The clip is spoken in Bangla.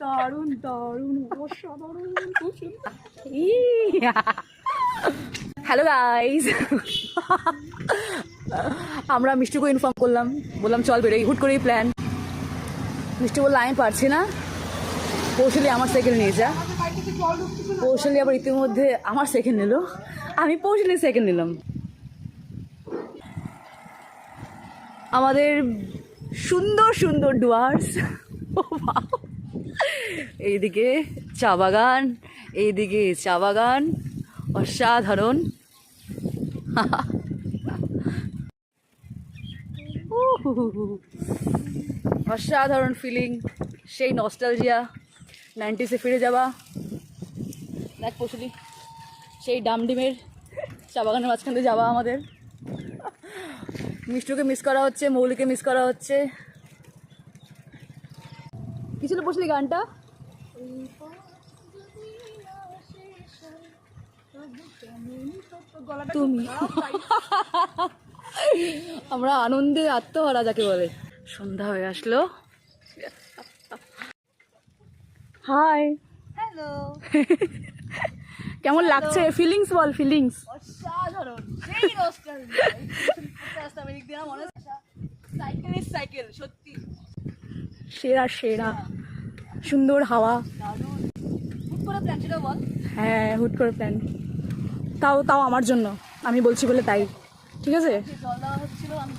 দারুণ দারুণ অসাধারণ। হ্যালো গাইস, আমরা মিষ্টিকে ইনফর্ম করলাম, বললাম চল বেরোই, হুট করেই প্ল্যান। মিষ্টি বললো আমি পারছি না, কৌশলী আমার সাইকেল নিয়ে যা। কৌশলী আবার ইতিমধ্যে আমার সাইকেল নিল, আমি কৌশলীর সাইকেল নিলাম। আমাদের সুন্দর সুন্দর ডুয়ার্স, এইদিকে চা বাগান, এইদিকে চা বাগান, অসাধারণ। অসাধারণ ফিলিং, সেই নস্টালজিয়া, 90s ফিরে যাওয়া। দেখ পশুলি, সেই ডামডিমের চা বাগানের মাঝখান দিয়ে যাওয়া আমাদের। মিষ্টুকে মিস করা হচ্ছে, মৌলিকে মিস করা হচ্ছে। কি ছিল পশুলি গানটা? তুমি আমরা আনন্দে আত্মহারা যাকে বলে। সন্ধ্যা হয়ে আসলো। Hi, hello. কেমন লাগছে? ফিলিংস বল, ফিলিংস। অসাধারণ, সেই নস্টালজিয়া। রাস্তা বেরিয়ে দিলাম, মনে হচ্ছে সাইকেলের সাইকেল, সত্যি সেরা সেরা, সুন্দর হাওয়া। দারুণ। হুট করে প্ল্যান ছিল বল? হ্যাঁ, হুট করে প্ল্যান, তাও তাও আমার জন্য, আমি বলছি বলে তাই। ঠিক আছে, জল দেওয়া হচ্ছিল, আমি